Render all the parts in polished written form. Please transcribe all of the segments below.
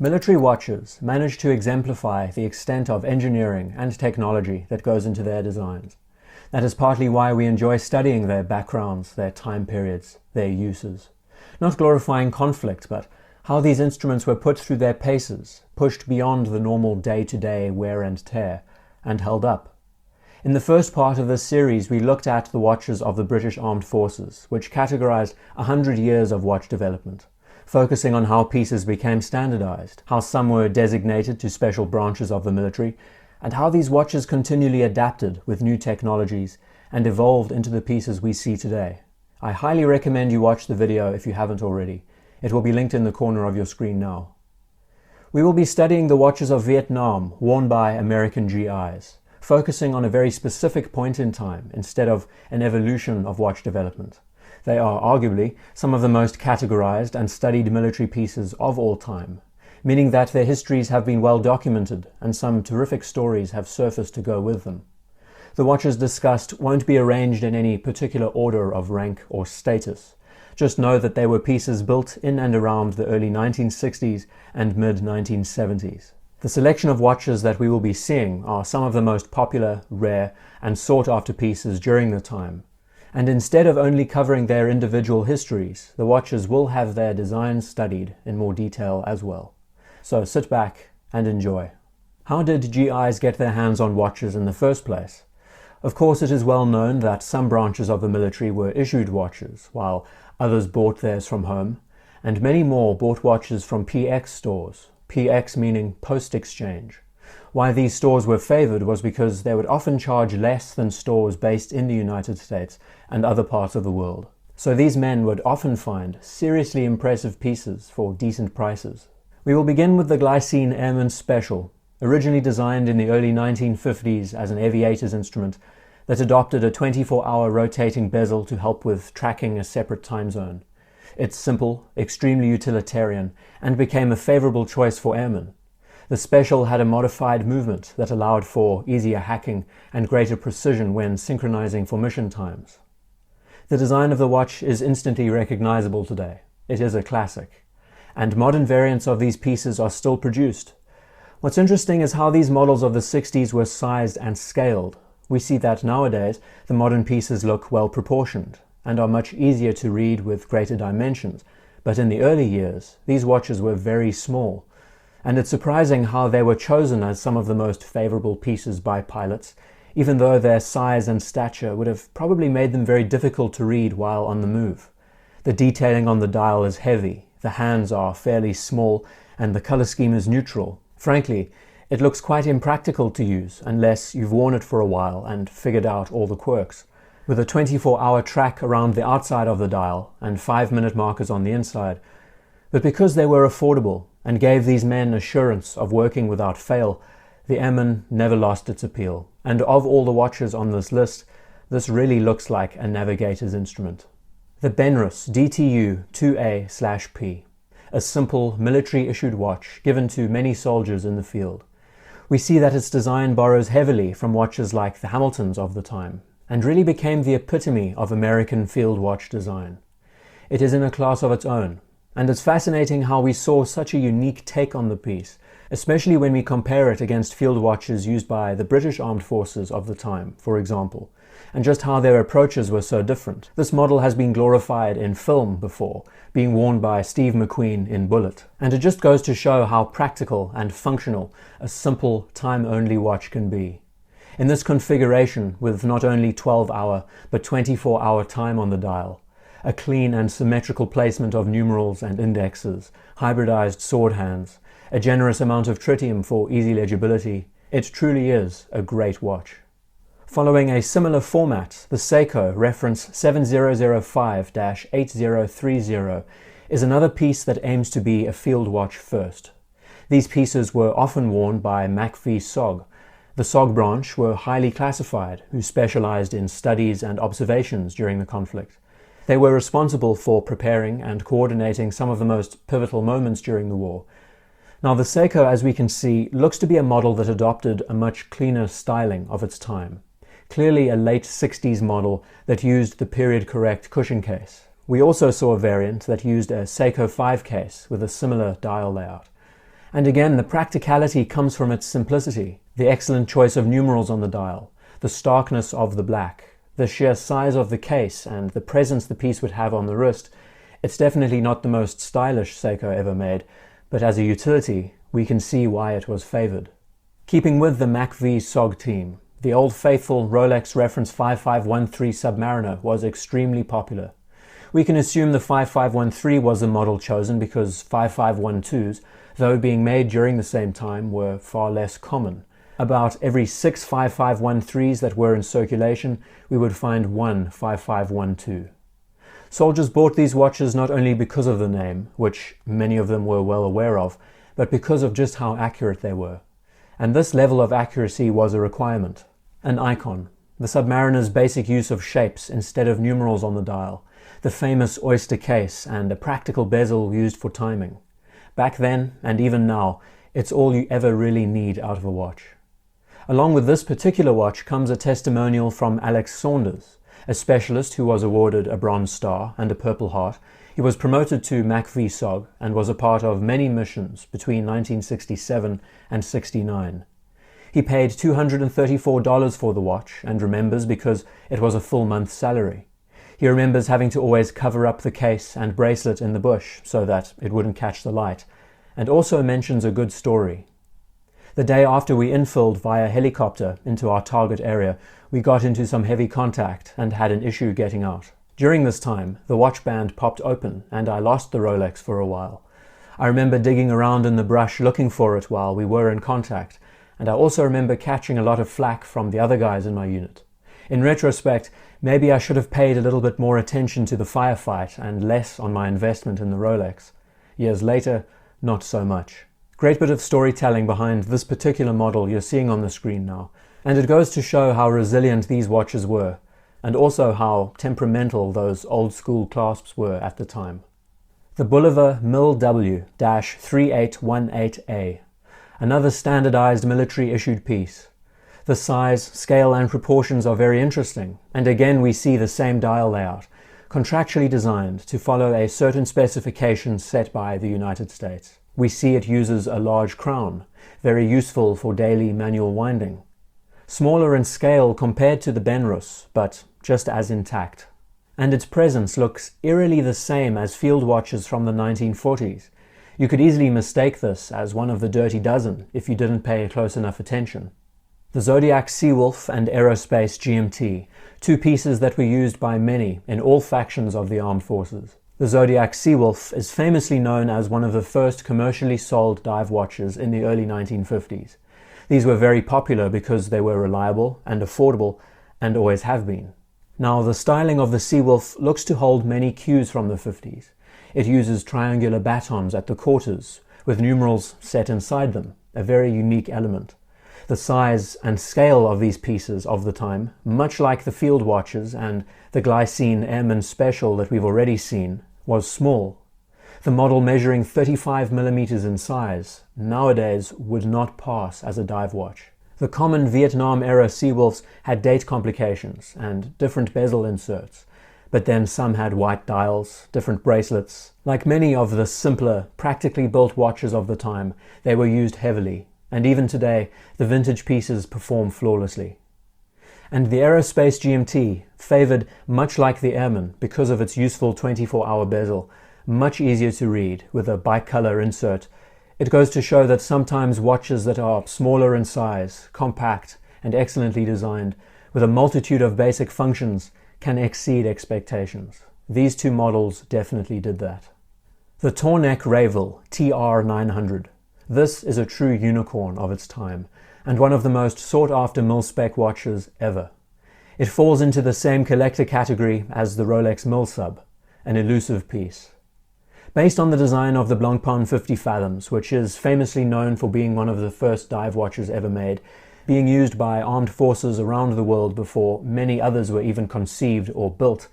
Military watches manage to exemplify the extent of engineering and technology that goes into their designs. That is partly why we enjoy studying their backgrounds, their time periods, their uses. Not glorifying conflict, but how these instruments were put through their paces, pushed beyond the normal day-to-day wear and tear, and held up. In the first part of this series, we looked at the watches of the British Armed Forces, which categorized 100 years of watch development, focusing on how pieces became standardized, how some were designated to special branches of the military, and how these watches continually adapted with new technologies and evolved into the pieces we see today. I highly recommend you watch the video if you haven't already. It will be linked in the corner of your screen now. We will be studying the watches of Vietnam worn by American GIs, focusing on a very specific point in time instead of an evolution of watch development. They are arguably some of the most categorized and studied military pieces of all time, meaning that their histories have been well documented and some terrific stories have surfaced to go with them. The watches discussed won't be arranged in any particular order of rank or status. Just know that they were pieces built in and around the early 1960s and mid-1970s. The selection of watches that we will be seeing are some of the most popular, rare, and sought-after pieces during the time. And instead of only covering their individual histories, the watches will have their designs studied in more detail as well. So sit back and enjoy. How did GIs get their hands on watches in the first place? Of course, it is well known that some branches of the military were issued watches, while others bought theirs from home, and many more bought watches from PX stores, PX meaning post-exchange. Why these stores were favored was because they would often charge less than stores based in the United States and other parts of the world. So these men would often find seriously impressive pieces for decent prices. We will begin with the Glycine Airman Special, originally designed in the early 1950s as an aviator's instrument that adopted a 24-hour rotating bezel to help with tracking a separate time zone. It's simple, extremely utilitarian, and became a favorable choice for airmen. The Special had a modified movement that allowed for easier hacking and greater precision when synchronizing for mission times. The design of the watch is instantly recognizable today. It is a classic. And modern variants of these pieces are still produced. What's interesting is how these models of the 60s were sized and scaled. We see that nowadays the modern pieces look well proportioned and are much easier to read with greater dimensions, but in the early years these watches were very small, and it's surprising how they were chosen as some of the most favorable pieces by pilots, even though their size and stature would have probably made them very difficult to read while on the move. The detailing on the dial is heavy, the hands are fairly small, and the color scheme is neutral. Frankly, it looks quite impractical to use unless you've worn it for a while and figured out all the quirks. With a 24-hour track around the outside of the dial and 5-minute markers on the inside. But because they were affordable and gave these men assurance of working without fail, the Airman never lost its appeal. And of all the watches on this list, this really looks like a navigator's instrument. The Benrus DTU-2A/P. A simple military-issued watch given to many soldiers in the field. We see that its design borrows heavily from watches like the Hamiltons of the time, and really became the epitome of American field watch design. It is in a class of its own, and it's fascinating how we saw such a unique take on the piece, especially when we compare it against field watches used by the British Armed Forces of the time, for example, and just how their approaches were so different. This model has been glorified in film before, being worn by Steve McQueen in Bullet, and it just goes to show how practical and functional a simple time-only watch can be. In this configuration, with not only 12-hour but 24-hour time on the dial, a clean and symmetrical placement of numerals and indexes, hybridized sword hands, a generous amount of tritium for easy legibility, it truly is a great watch. Following a similar format, the Seiko reference 7005-8030 is another piece that aims to be a field watch first. These pieces were often worn by MACV-SOG. The SOG branch were highly classified, who specialized in studies and observations during the conflict. They were responsible for preparing and coordinating some of the most pivotal moments during the war. Now the Seiko, as we can see, looks to be a model that adopted a much cleaner styling of its time. Clearly a late 60s model that used the period-correct cushion case. We also saw a variant that used a Seiko 5 case with a similar dial layout. And again, the practicality comes from its simplicity, the excellent choice of numerals on the dial, the starkness of the black, the sheer size of the case, and the presence the piece would have on the wrist. It's definitely not the most stylish Seiko ever made, but as a utility, we can see why it was favoured. Keeping with the MACV-SOG team, the old faithful Rolex reference 5513 Submariner was extremely popular. We can assume the 5513 was the model chosen because 5512s, though being made during the same time, were far less common. About every 6 5513s that were in circulation, we would find one 5512. Soldiers bought these watches not only because of the name, which many of them were well aware of, but because of just how accurate they were. And this level of accuracy was a requirement. An icon, the Submariner's basic use of shapes instead of numerals on the dial, the famous oyster case, and a practical bezel used for timing. Back then, and even now, it's all you ever really need out of a watch. Along with this particular watch comes a testimonial from Alex Saunders, a specialist who was awarded a Bronze Star and a Purple Heart. He was promoted to MACV-SOG and was a part of many missions between 1967 and 69. He paid $234 for the watch and remembers because it was a full month's salary. He remembers having to always cover up the case and bracelet in the bush so that it wouldn't catch the light, and also mentions a good story. The day after we infilled via helicopter into our target area, we got into some heavy contact and had an issue getting out. During this time, the watch band popped open and I lost the Rolex for a while. I remember digging around in the brush looking for it while we were in contact, and I also remember catching a lot of flack from the other guys in my unit. In retrospect, maybe I should have paid a little bit more attention to the firefight and less on my investment in the Rolex. Years later, not so much. Great bit of storytelling behind this particular model you're seeing on the screen now, and it goes to show how resilient these watches were, and also how temperamental those old school clasps were at the time. The Bulova MIL W-3818A, another standardized military issued piece. The size, scale and proportions are very interesting, and again we see the same dial layout, contractually designed to follow a certain specification set by the United States. We see it uses a large crown, very useful for daily manual winding. Smaller in scale compared to the Benrus, but just as intact. And its presence looks eerily the same as field watches from the 1940s. You could easily mistake this as one of the Dirty Dozen if you didn't pay close enough attention. The Zodiac SEA WOLF and AEROSPACE GMT, two pieces that were used by many in all factions of the armed forces. The Zodiac SEA WOLF is famously known as one of the first commercially sold dive watches in the early 1950s. These were very popular because they were reliable and affordable, and always have been. Now, the styling of the Sea Wolf looks to hold many cues from the 50s. It uses triangular batons at the quarters, with numerals set inside them, a very unique element. The size and scale of these pieces of the time, much like the field watches and the Glycine Airman Special that we've already seen, was small. The model measuring 35mm in size nowadays would not pass as a dive watch. The common Vietnam-era Sea Wolves had date complications and different bezel inserts, but then some had white dials, different bracelets. Like many of the simpler, practically built watches of the time, they were used heavily, and even today, the vintage pieces perform flawlessly. And the AEROSPACE GMT, favoured much like the Airman because of its useful 24-hour bezel, much easier to read with a bicolor insert. It goes to show that sometimes watches that are smaller in size, compact and excellently designed, with a multitude of basic functions, can exceed expectations. These two models definitely did that. The Tornek-Rayville TR900. This is a true unicorn of its time, and one of the most sought-after mil-spec watches ever. It falls into the same collector category as the Rolex MIL Sub, an elusive piece. Based on the design of the Blancpain 50 Fathoms, which is famously known for being one of the first dive watches ever made, being used by armed forces around the world before many others were even conceived or built.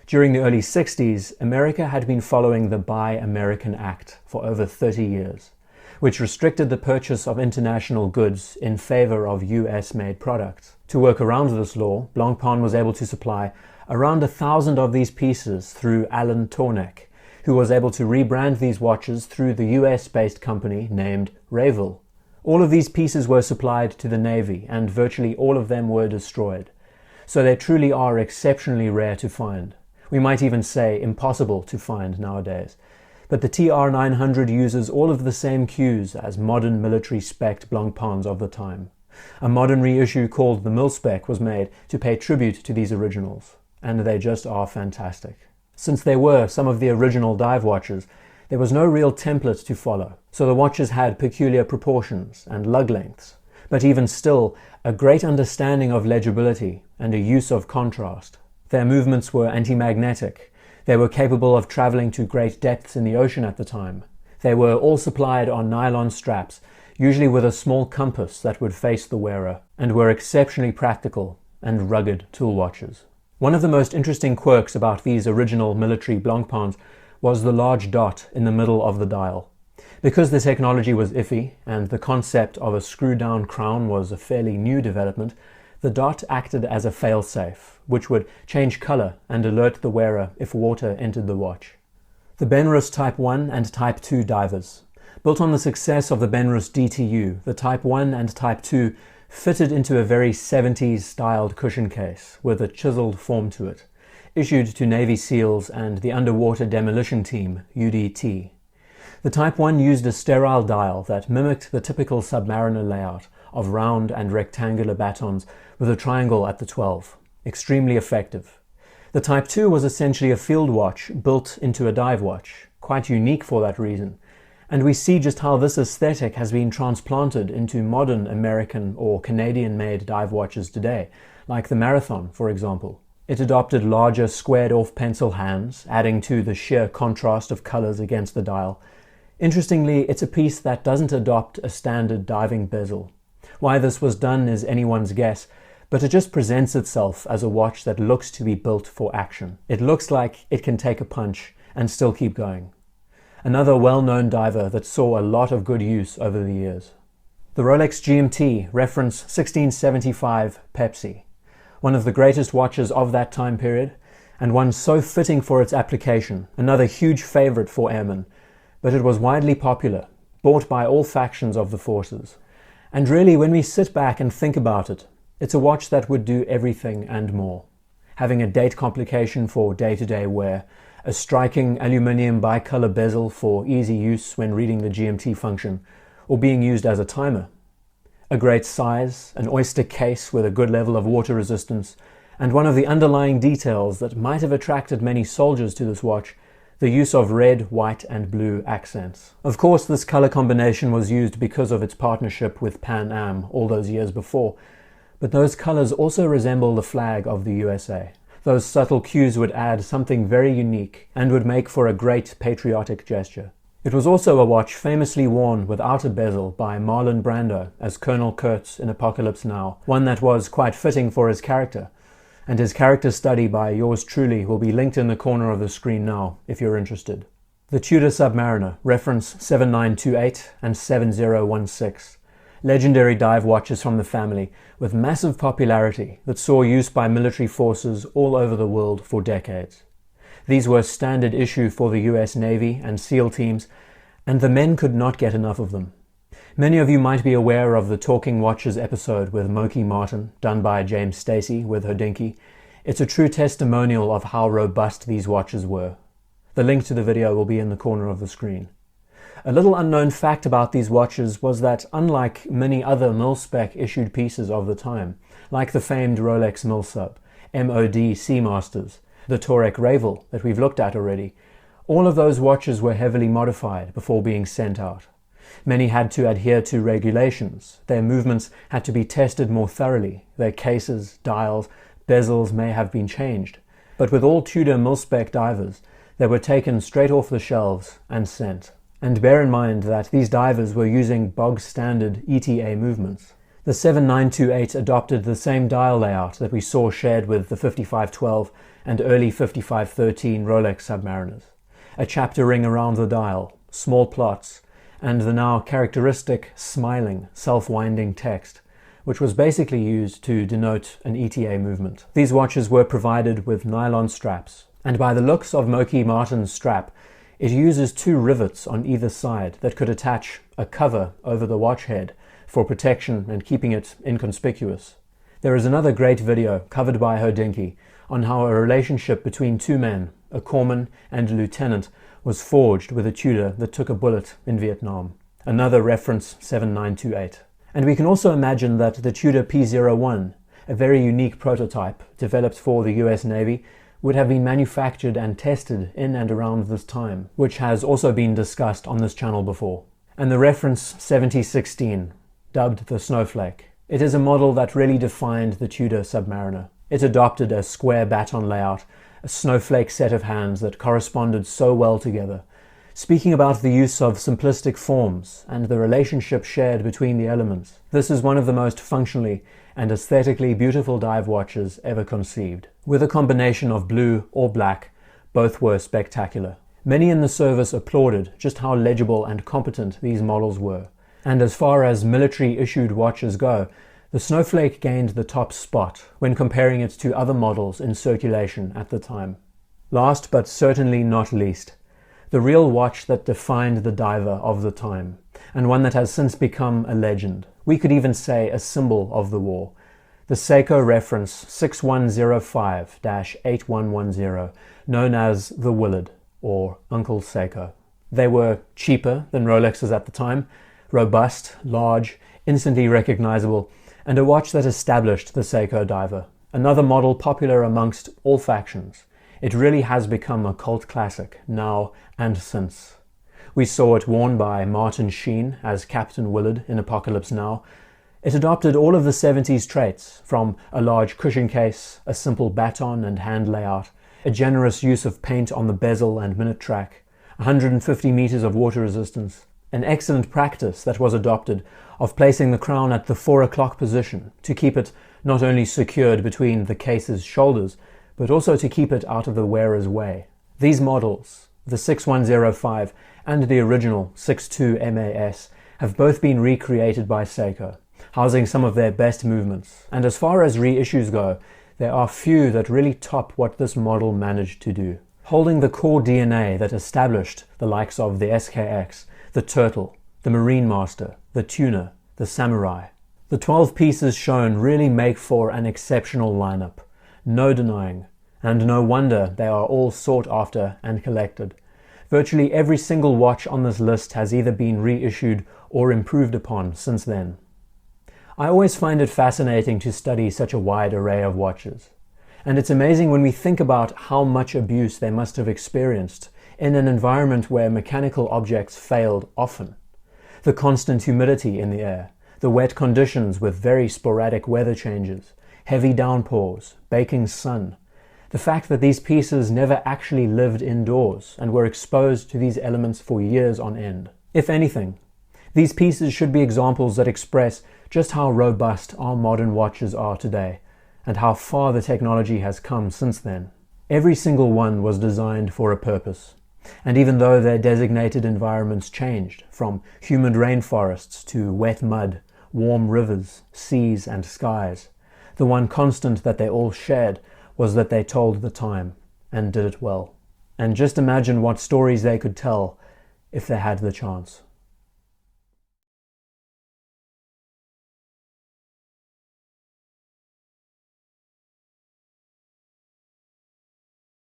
During the early 60s, America had been following the Buy American Act for over 30 years, which restricted the purchase of international goods in favor of US-made products. To work around this law, Blancpain was able to supply around 1,000 of these pieces through Alan Tornek, who was able to rebrand these watches through the US-based company named Rayville. All of these pieces were supplied to the Navy, and virtually all of them were destroyed. So they truly are exceptionally rare to find. We might even say impossible to find nowadays. But the TR900 uses all of the same cues as modern military-spec'd blancpains of the time. A modern reissue called the Mil-Spec was made to pay tribute to these originals, and they just are fantastic. Since they were some of the original dive watches, there was no real template to follow, so the watches had peculiar proportions and lug lengths, but even still, a great understanding of legibility and a use of contrast. Their movements were anti-magnetic. They were capable of traveling to great depths in the ocean at the time. They were all supplied on nylon straps, usually with a small compass that would face the wearer, and were exceptionally practical and rugged tool watches. One of the most interesting quirks about these original military blancpains was the large dot in the middle of the dial. Because the technology was iffy and the concept of a screw-down crown was a fairly new development, the dot acted as a fail-safe, which would change color and alert the wearer if water entered the watch. The Benrus Type 1 and Type 2 divers. Built on the success of the Benrus DTU, the Type 1 and Type 2 fitted into a very 70s styled cushion case with a chiseled form to it, issued to Navy SEALs and the Underwater Demolition Team, UDT. The Type 1 used a sterile dial that mimicked the typical submariner layout of round and rectangular batons with a triangle at the 12. Extremely effective. The Type 2 was essentially a field watch built into a dive watch, quite unique for that reason. And we see just how this aesthetic has been transplanted into modern American or Canadian-made dive watches today, like the Marathon, for example. It adopted larger squared-off pencil hands, adding to the sheer contrast of colors against the dial. Interestingly, it's a piece that doesn't adopt a standard diving bezel. Why this was done is anyone's guess, but it just presents itself as a watch that looks to be built for action. It looks like it can take a punch and still keep going. Another well-known diver that saw a lot of good use over the years. The Rolex GMT, reference 1675 Pepsi. One of the greatest watches of that time period, and one so fitting for its application, another huge favorite for airmen, but it was widely popular, bought by all factions of the forces. And really, when we sit back and think about it, it's a watch that would do everything and more. Having a date complication for day-to-day wear, a striking aluminium bicolor bezel for easy use when reading the GMT function, or being used as a timer. A great size, an oyster case with a good level of water resistance, and one of the underlying details that might have attracted many soldiers to this watch, the use of red, white and blue accents. Of course, this color combination was used because of its partnership with Pan Am all those years before, but those colors also resemble the flag of the USA. Those subtle cues would add something very unique and would make for a great patriotic gesture. It was also a watch famously worn without a bezel by Marlon Brando as Colonel Kurtz in Apocalypse Now, one that was quite fitting for his character. And his character study by yours truly will be linked in the corner of the screen now, if you're interested. The Tudor Submariner, reference 7928 and 7016. Legendary dive watches from the family with massive popularity that saw use by military forces all over the world for decades. These were standard issue for the US Navy and SEAL teams, and the men could not get enough of them. Many of you might be aware of the Talking Watches episode with Moki Martin, done by James Stacey with Hodinkee. It's a true testimonial of how robust these watches were. The link to the video will be in the corner of the screen. A little unknown fact about these watches was that unlike many other mil-spec issued pieces of the time, like the famed Rolex Mil-Sub, MOD Seamasters, the Tornek-Rayville that we've looked at already, all of those watches were heavily modified before being sent out. Many had to adhere to regulations, their movements had to be tested more thoroughly, their cases, dials, bezels may have been changed. But with all Tudor mil-spec divers, they were taken straight off the shelves and sent. And bear in mind that these divers were using bog-standard ETA movements. The 7928 adopted the same dial layout that we saw shared with the 5512 and early 5513 Rolex Submariners. A chapter ring around the dial, small plots, and the now characteristic smiling, self-winding text, which was basically used to denote an ETA movement. These watches were provided with nylon straps, and by the looks of Moki Martin's strap, It uses two rivets on either side that could attach a cover over the watch head for protection and keeping it inconspicuous. There is another great video covered by Hodinkee on how a relationship between two men, a corpsman and a lieutenant, was forged with a Tudor that took a bullet in Vietnam. Another reference 7928. And we can also imagine that the Tudor P01, a very unique prototype developed for the US Navy, would have been manufactured and tested in and around this time, which has also been discussed on this channel before. And the reference 7016, dubbed the Snowflake. It is a model that really defined the Tudor Submariner. It adopted a square baton layout, a snowflake set of hands that corresponded so well together, speaking about the use of simplistic forms and the relationship shared between the elements. This is one of the most functionally and aesthetically beautiful dive watches ever conceived. With a combination of blue or black, both were spectacular. Many in the service applauded just how legible and competent these models were. And as far as military-issued watches go, the Snowflake gained the top spot when comparing it to other models in circulation at the time. Last but certainly not least, the real watch that defined the diver of the time, and one that has since become a legend. We could even say a symbol of the war. The Seiko reference 6105-8110, known as the Willard, or Uncle Seiko. They were cheaper than Rolexes at the time, robust, large, instantly recognizable, and a watch that established the Seiko diver. Another model popular amongst all factions. It really has become a cult classic, now and since. We saw it worn by Martin Sheen as Captain Willard in Apocalypse Now. It adopted all of the 70s traits, from a large cushion case, a simple baton and hand layout, a generous use of paint on the bezel and minute track, 150 meters of water resistance, an excellent practice that was adopted of placing the crown at the 4 o'clock position to keep it not only secured between the case's shoulders, but also to keep it out of the wearer's way. These models, the 6105 and the original 62 MAS, have both been recreated by Seiko, housing some of their best movements. And as far as reissues go, there are few that really top what this model managed to do. Holding the core DNA that established the likes of the SKX, the Turtle, the Marine Master, the Tuner, the Samurai. The 12 pieces shown really make for an exceptional lineup, no denying, and no wonder they are all sought after and collected. Virtually every single watch on this list has either been reissued or improved upon since then. I always find it fascinating to study such a wide array of watches, and it's amazing when we think about how much abuse they must have experienced in an environment where mechanical objects failed often. The constant humidity in the air, the wet conditions with very sporadic weather changes, heavy downpours, baking sun, the fact that these pieces never actually lived indoors and were exposed to these elements for years on end. If anything, these pieces should be examples that express just how robust our modern watches are today, and how far the technology has come since then. Every single one was designed for a purpose, and even though their designated environments changed, from humid rainforests to wet mud, warm rivers, seas and skies, the one constant that they all shared was that they told the time, and did it well. And just imagine what stories they could tell if they had the chance.